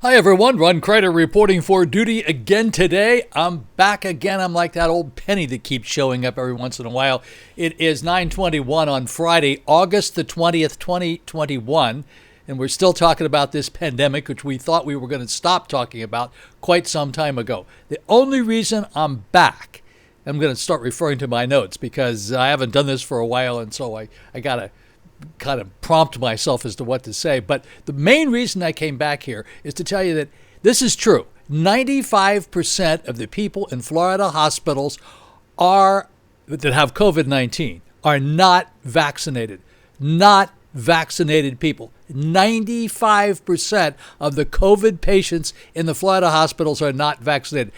Hi everyone, Ron Crider reporting for duty again today. I'm back again. I'm like that old penny that keeps showing up every once in a while. It is 9:21 on Friday, August the 20th, 2021, and we're still talking about this pandemic, which we thought we were going to stop talking about quite some time ago. The only reason I'm back, I'm going to start referring to my notes because I haven't done this for a while, and so I got to kind of prompt myself as to what to say. But the main reason I came back here is to tell you that this is true. 95% of the people in Florida hospitals that have COVID-19 are not vaccinated. Not vaccinated people. 95% of the COVID patients in the Florida hospitals are not vaccinated.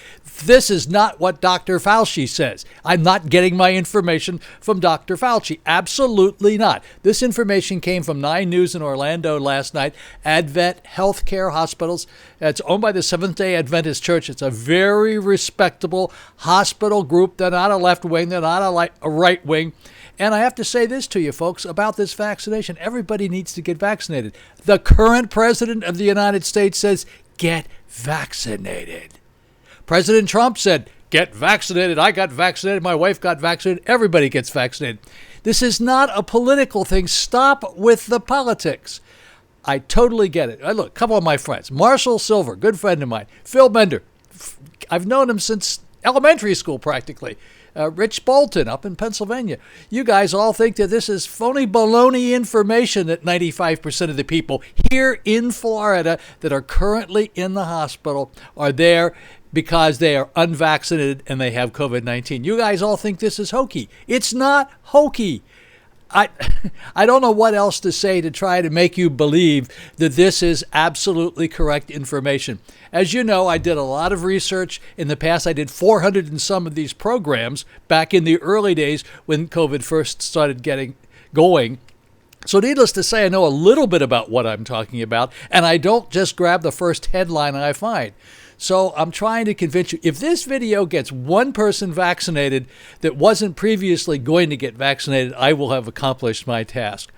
This is not what Dr. Fauci says. I'm not getting my information from Dr. Fauci. Absolutely not. This information came from 9 News in Orlando last night. Advent Healthcare Hospitals. It's owned by the Seventh-day Adventist Church. It's a very respectable hospital group. They're not a left wing. They're not a right wing. And I have to say this to you, folks, about this vaccination. Everybody needs to get vaccinated. The current president of the United States says, get vaccinated. President Trump said, get vaccinated. I got vaccinated. My wife got vaccinated. Everybody gets vaccinated. This is not a political thing. Stop with the politics. I totally get it. Look, a couple of my friends. Marshall Silver, good friend of mine. Phil Bender. I've known him since elementary school practically. Rich Bolton up in Pennsylvania. You guys all think that this is phony baloney information that 95% of the people here in Florida that are currently in the hospital are there because they are unvaccinated and they have COVID-19. You guys all think this is hokey. It's not hokey. I don't know what else to say to try to make you believe that this is absolutely correct information. As you know, I did a lot of research in the past. I did 400 and some of these programs back in the early days when COVID first started getting going. So needless to say, I know a little bit about what I'm talking about, and I don't just grab the first headline I find. So I'm trying to convince you, if this video gets one person vaccinated that wasn't previously going to get vaccinated, I will have accomplished my task.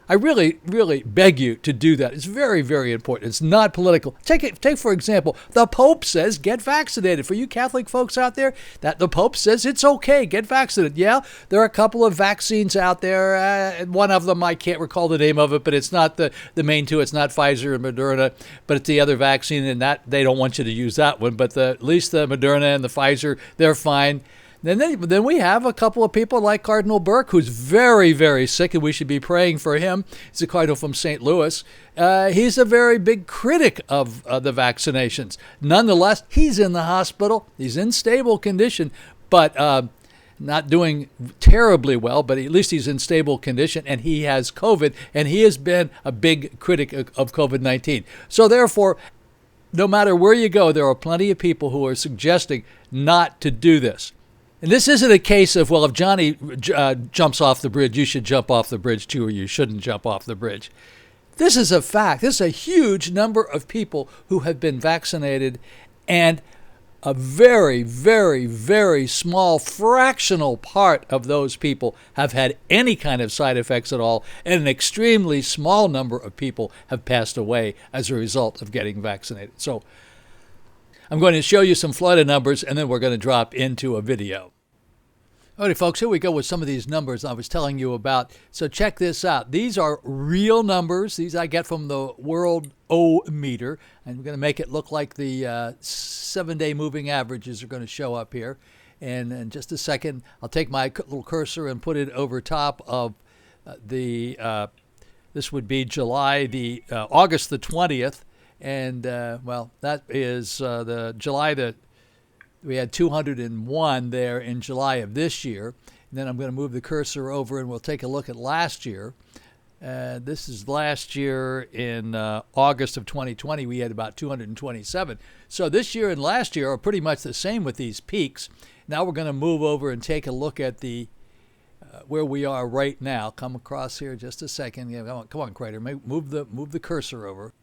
I really, really beg you to do that. It's very, very important. It's not political. Take for example, the Pope says get vaccinated. For you Catholic folks out there, that the Pope says it's okay, get vaccinated. Yeah, there are a couple of vaccines out there. One of them, I can't recall the name of it, but it's not the main two. It's not Pfizer and Moderna, but it's the other vaccine, and that they don't want you to use that one. But at least the Moderna and the Pfizer, they're fine. Then we have a couple of people like Cardinal Burke, who's very, very sick, and we should be praying for him. He's a cardinal from St. Louis. He's a very big critic of the vaccinations. Nonetheless, he's in the hospital. He's in stable condition, but not doing terribly well, but at least he's in stable condition, and he has COVID, and he has been a big critic of COVID-19. So therefore, no matter where you go, there are plenty of people who are suggesting not to do this. And this isn't a case of, well, if Johnny jumps off the bridge, you should jump off the bridge too, or you shouldn't jump off the bridge. This is a fact. This is a huge number of people who have been vaccinated, and a very, very, very small fractional part of those people have had any kind of side effects at all, and an extremely small number of people have passed away as a result of getting vaccinated. So I'm going to show you some Florida numbers, and then we're going to drop into a video. All right, folks, here we go with some of these numbers I was telling you about. So check this out. These are real numbers. These I get from the World O-Meter. And we're going to make it look like the 7-day moving averages are going to show up here. And in just a second, I'll take my little cursor and put it over top of this would be August the 20th. And, that is the July that we had 201 there in July of this year. And then I'm going to move the cursor over and we'll take a look at last year. This is last year in August of 2020. We had about 227. So this year and last year are pretty much the same with these peaks. Now we're going to move over and take a look at the where we are right now. Come across here just a second. Yeah, come on, Crider. Move the cursor over.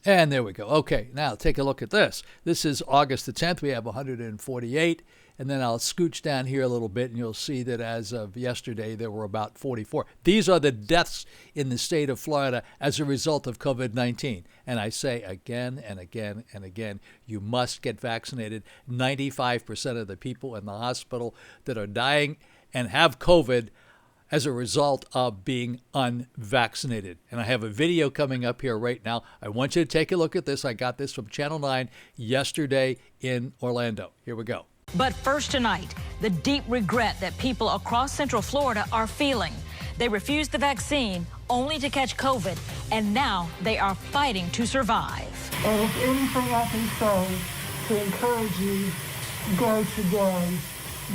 And there we go. Okay, now take a look at this. This is August the 10th. We have 148. and then I'll scooch down here a little bit, and you'll see that as of yesterday, there were about 44. These are the deaths in the state of Florida as a result of COVID-19. And I say again and again and again, you must get vaccinated. 95% of the people in the hospital that are dying and have COVID as a result of being unvaccinated. And I have a video coming up here right now. I want you to take a look at this. I got this from Channel 9 yesterday in Orlando. Here we go. But first tonight, the deep regret that people across Central Florida are feeling. They refused the vaccine only to catch COVID, and now they are fighting to survive. And if anything I can say to encourage you, go today,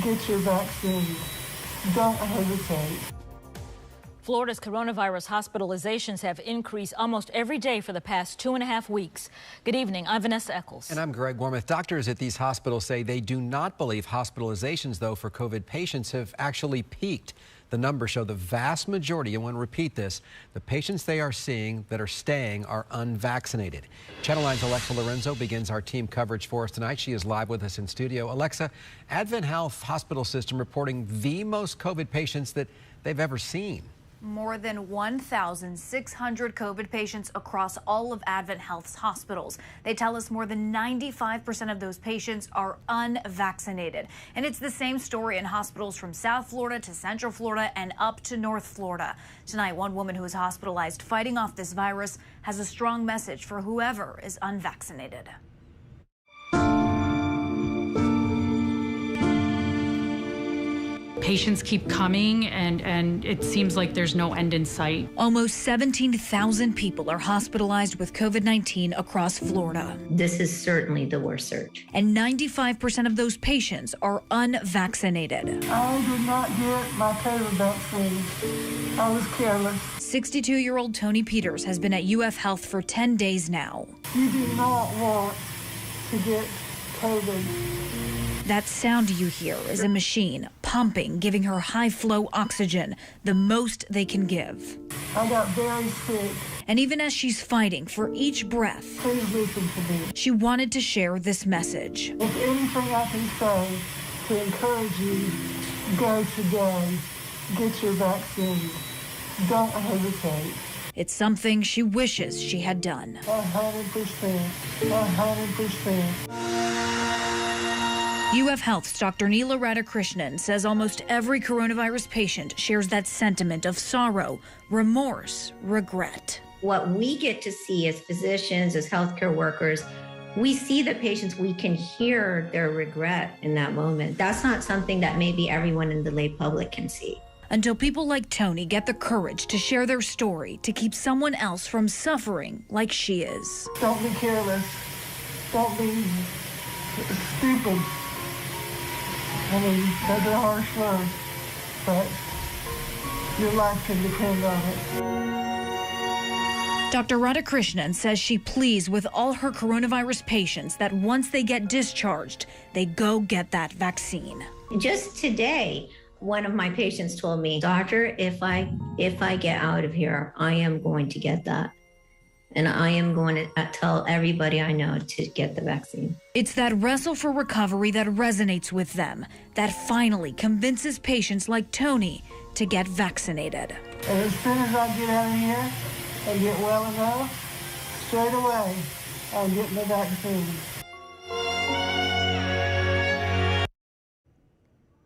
get your vaccine. Don't hesitate. Florida's coronavirus hospitalizations have increased almost every day for the past 2.5 weeks. Good evening. I'm Vanessa Eccles. And I'm Greg Wormuth. Doctors at these hospitals say they do not believe hospitalizations, though, for COVID patients have actually peaked. The numbers show the vast majority, and I want to repeat this, the patients they are seeing that are staying are unvaccinated. Channel 9's Alexa Lorenzo begins our team coverage for us tonight. She is live with us in studio. Alexa, Advent Health Hospital System reporting the most COVID patients that they've ever seen. More than 1,600 COVID patients across all of Advent Health's hospitals. They tell us more than 95% of those patients are unvaccinated. And it's the same story in hospitals from South Florida to Central Florida and up to North Florida. Tonight, one woman who is hospitalized fighting off this virus has a strong message for whoever is unvaccinated. Patients keep coming, and it seems like there's no end in sight. Almost 17,000 people are hospitalized with COVID-19 across Florida. This is certainly the worst surge. And 95% of those patients are unvaccinated. I did not get my COVID vaccine. I was careless. 62-year-old Tony Peters has been at UF Health for 10 days now. You do not want to get COVID. That sound you hear is a machine pumping, giving her high-flow oxygen, the most they can give. I got very sick. And even as she's fighting for each breath, Please listen to me. she wanted to share this message. If anything I can say to encourage you, go today, get your vaccine. Don't hesitate. It's something she wishes she had done. 100%. 100%. UF Health's Dr. Neela Radhakrishnan says almost every coronavirus patient shares that sentiment of sorrow, remorse, regret. What we get to see as physicians, as healthcare workers, we see the patients, we can hear their regret in that moment. That's not something that maybe everyone in the lay public can see. Until people like Tony get the courage to share their story, to keep someone else from suffering like she is. Don't be careless. Don't be stupid. I mean, those are harsh words, but your life can depend on it. Dr. Radhakrishnan says she pleads with all her coronavirus patients that once they get discharged, they go get that vaccine. Just today, one of my patients told me, "Doctor, if I get out of here, I am going to get that. And I am going to tell everybody I know to get the vaccine." It's that wrestle for recovery that resonates with them, that finally convinces patients like Tony to get vaccinated. And as soon as I get out of here and get well enough, straight away, I'll get my vaccine.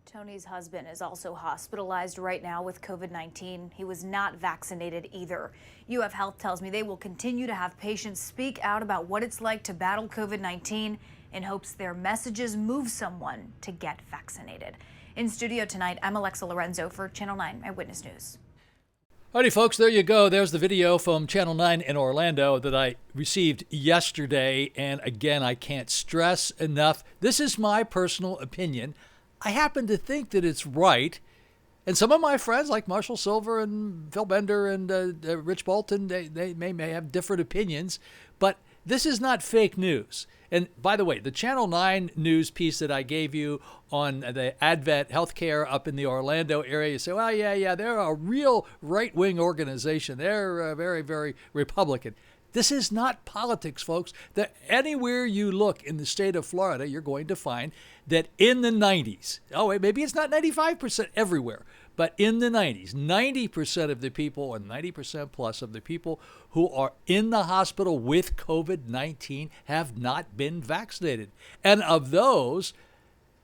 Tony's husband is also hospitalized right now with COVID-19. He was not vaccinated either. UF Health tells me they will continue to have patients speak out about what it's like to battle COVID-19 in hopes their messages move someone to get vaccinated. In studio tonight, I'm Alexa Lorenzo for Channel 9 Eyewitness News. Alrighty, folks, there you go. There's the video from Channel 9 in Orlando that I received yesterday. And again, I can't stress enough, this is my personal opinion. I happen to think that it's right. And some of my friends like Marshall Silver and Phil Bender and Rich Bolton, they may have different opinions, but this is not fake news. And by the way, the Channel 9 news piece that I gave you on the Advent Healthcare up in the Orlando area, you say, well, yeah, they're a real right-wing organization. They're very, very Republican. This is not politics, folks. That anywhere you look in the state of Florida, you're going to find that in the 90s, maybe it's not 95% everywhere, but in the 90s, 90% of the people, or 90% plus of the people who are in the hospital with COVID-19 have not been vaccinated. And of those,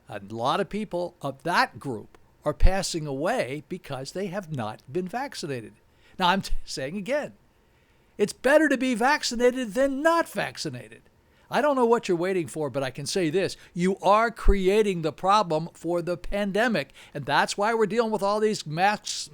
a lot of people of that group are passing away because they have not been vaccinated. Now, I'm saying again, it's better to be vaccinated than not vaccinated. I don't know what you're waiting for, but I can say this. You are creating the problem for the pandemic, and that's why we're dealing with all these masks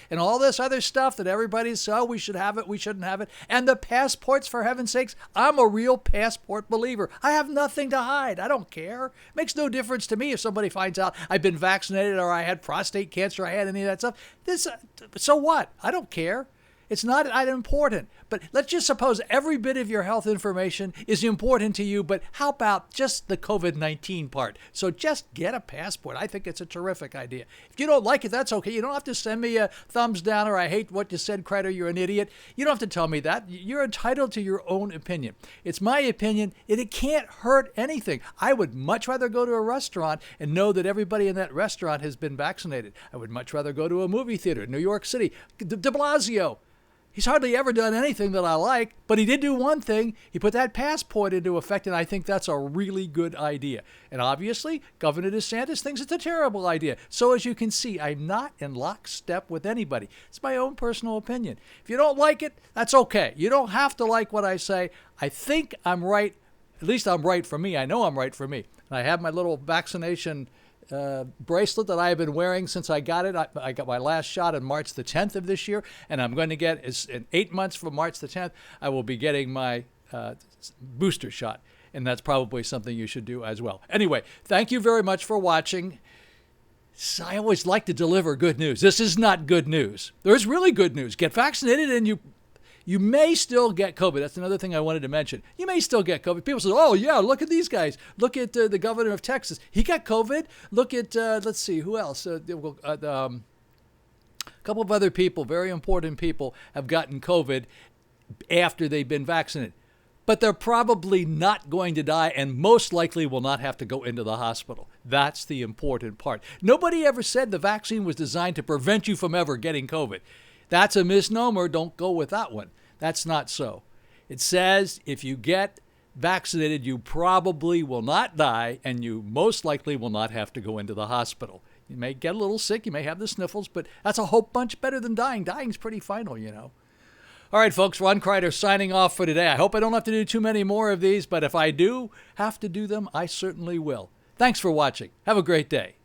and all this other stuff that everybody's, we should have it, we shouldn't have it. And the passports, for heaven's sakes, I'm a real passport believer. I have nothing to hide. I don't care. It makes no difference to me if somebody finds out I've been vaccinated or I had prostate cancer, I had any of that stuff. So what? I don't care. It's not important. But let's just suppose every bit of your health information is important to you, but how about just the COVID-19 part? So just get a passport. I think it's a terrific idea. If you don't like it, that's okay. You don't have to send me a thumbs down or I hate what you said, Crider, you're an idiot. You don't have to tell me that. You're entitled to your own opinion. It's my opinion, and it can't hurt anything. I would much rather go to a restaurant and know that everybody in that restaurant has been vaccinated. I would much rather go to a movie theater, New York City, de Blasio. He's hardly ever done anything that I like, but he did do one thing. He put that passport into effect, and I think that's a really good idea. And obviously, Governor DeSantis thinks it's a terrible idea. So as you can see, I'm not in lockstep with anybody. It's my own personal opinion. If you don't like it, that's okay. You don't have to like what I say. I think I'm right. At least I'm right for me. I know I'm right for me. And I have my little vaccination bracelet that I have been wearing since I got it. I got my last shot on March the 10th of this year, and I'm going to get, in 8 months from March the 10th, I will be getting my booster shot, and that's probably something you should do as well. Anyway, thank you very much for watching. I always like to deliver good news. This is not good news. There's really good news. Get vaccinated, and you may still get COVID. That's another thing I wanted to mention. You may still get COVID. People say, oh, yeah, look at these guys. Look at the governor of Texas. He got COVID. Look at, let's see, who else? A couple of other people, very important people, have gotten COVID after they've been vaccinated. But they're probably not going to die and most likely will not have to go into the hospital. That's the important part. Nobody ever said the vaccine was designed to prevent you from ever getting COVID. That's a misnomer. Don't go with that one. That's not so. It says if you get vaccinated, you probably will not die, and you most likely will not have to go into the hospital. You may get a little sick. You may have the sniffles, but that's a whole bunch better than dying. Dying's pretty final, you know. All right, folks, Ron Crider signing off for today. I hope I don't have to do too many more of these, but if I do have to do them, I certainly will. Thanks for watching. Have a great day.